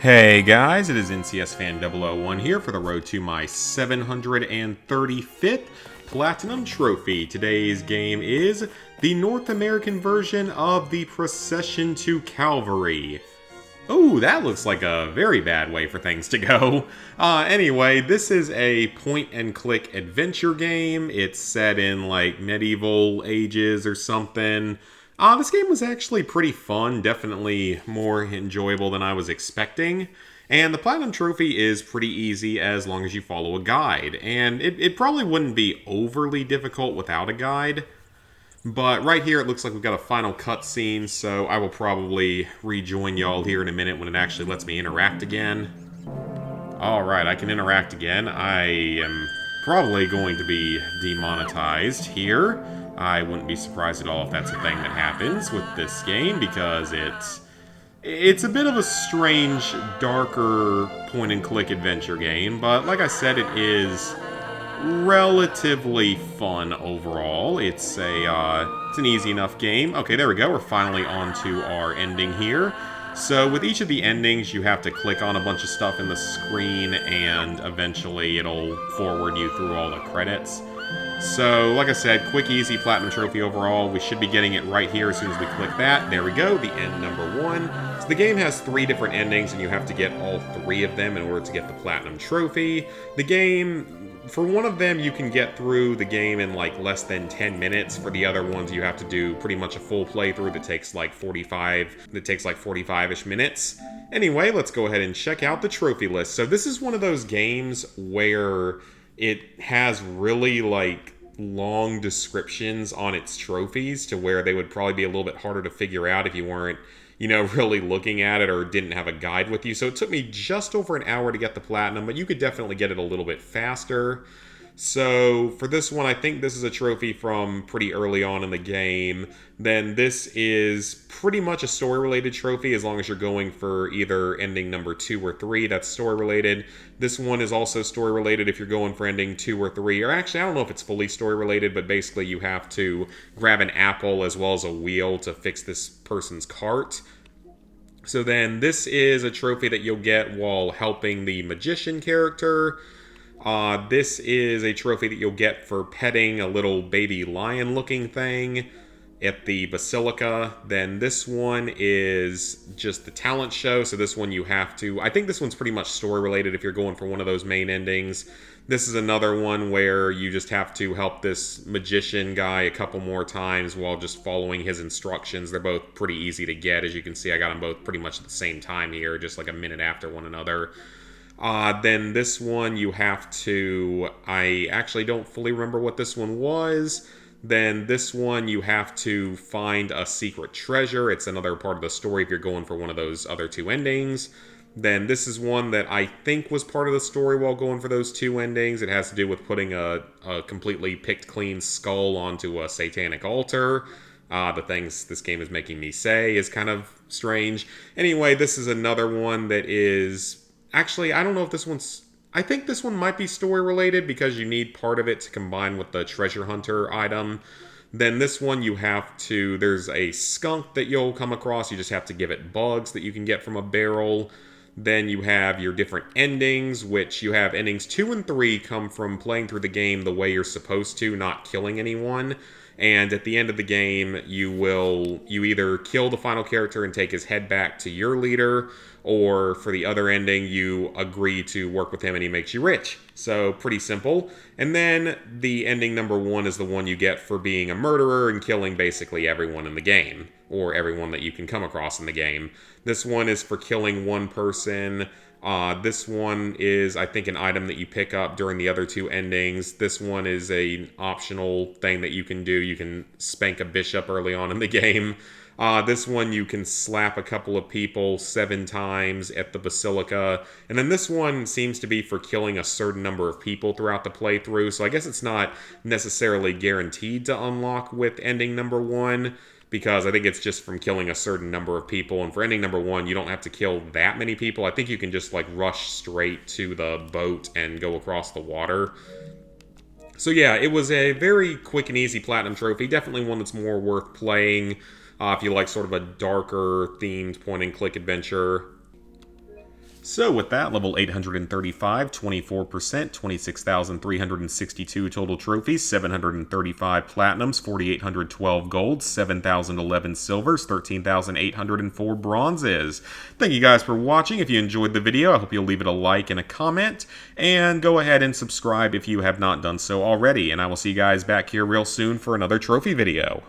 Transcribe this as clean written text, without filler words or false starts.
Hey guys, it is NCS Fan 001 here for the road to my 735th Platinum Trophy. Today's game is the North American version of the Procession to Calvary. Oh, that looks like a very bad way for things to go. Anyway, this is a point-and-click adventure game. It's set in, like, medieval ages or something. This game was actually pretty fun, definitely more enjoyable than I was expecting. And the Platinum Trophy is pretty easy as long as you follow a guide. And it probably wouldn't be overly difficult without a guide. But right here, it looks like we've got a final cutscene, so I will probably rejoin y'all here in a minute when it actually lets me interact again. Alright, I can interact again. I am probably going to be demonetized here. I wouldn't be surprised at all if that's a thing that happens with this game, because it's a bit of a strange, darker point-and-click adventure game, but like I said, it is relatively fun overall. It's an easy enough game. Okay, there we go. We're finally on to our ending here. So with each of the endings, you have to click on a bunch of stuff in the screen, and eventually it'll forward you through all the credits. So, like I said, quick, easy Platinum Trophy overall. We should be getting it right here as soon as we click that. There we go, the end number 1. So the game has 3 different endings, and you have to get all 3 of them in order to get the Platinum Trophy. The game, for one of them, you can get through the game in like less than 10 minutes. For the other ones, you have to do pretty much a full playthrough that takes like 45-ish minutes. Anyway, let's go ahead and check out the trophy list. So this is one of those games where it has really, like, long descriptions on its trophies to where they would probably be a little bit harder to figure out if you weren't, really looking at it or didn't have a guide with you. So it took me just over an hour to get the platinum, but you could definitely get it a little bit faster. So for this one, I think this is a trophy from pretty early on in the game. Then this is pretty much a story-related trophy as long as you're going for either ending number 2 or 3. That's story-related. This one is also story-related if you're going for ending 2 or 3. Or actually, I don't know if it's fully story-related, but basically you have to grab an apple as well as a wheel to fix this person's cart. So then this is a trophy that you'll get while helping the magician character. This is a trophy that you'll get for petting a little baby lion-looking thing at the Basilica. Then this one is just the talent show, so this one you have to... I think this one's pretty much story-related if you're going for one of those main endings. This is another one where you just have to help this magician guy a couple more times while just following his instructions. They're both pretty easy to get. As you can see, I got them both pretty much at the same time here, just like a minute after one another. Then this one you have to... I actually don't fully remember what this one was. Then this one you have to find a secret treasure. It's another part of the story if you're going for one of those other 2 endings. Then this is one that I think was part of the story while going for those 2 endings. It has to do with putting a completely picked clean skull onto a satanic altar. The things this game is making me say is kind of strange. Anyway, this is another one that is... Actually, I don't know if this one's... I think this one might be story-related because you need part of it to combine with the treasure hunter item. Then this one you have to... There's a skunk that you'll come across. You just have to give it bugs that you can get from a barrel. Then you have your different endings, which you have endings 2 and 3 come from playing through the game the way you're supposed to, not killing anyone. And at the end of the game, you either kill the final character and take his head back to your leader, or for the other ending, you agree to work with him and he makes you rich. So, pretty simple. And then the ending number 1 is the one you get for being a murderer and killing basically everyone in the game, or everyone that you can come across in the game. This one is for killing one person. This one is, I think, an item that you pick up during the other 2 endings. This one is an optional thing that you can do. You can spank a bishop early on in the game. This one you can slap a couple of people 7 times at the Basilica. And then this one seems to be for killing a certain number of people throughout the playthrough. So I guess it's not necessarily guaranteed to unlock with ending number 1. Because I think it's just from killing a certain number of people. And for ending number 1, you don't have to kill that many people. I think you can just, like, rush straight to the boat and go across the water. So yeah, it was a very quick and easy Platinum Trophy. Definitely one that's more worth playing if you like sort of a darker themed point-and-click adventure. So with that, level 835, 24%, 26,362 total trophies, 735 platinums, 4,812 golds, 7,011 silvers, 13,804 bronzes. Thank you guys for watching. If you enjoyed the video, I hope you'll leave it a like and a comment, and go ahead and subscribe if you have not done so already, and I will see you guys back here real soon for another trophy video.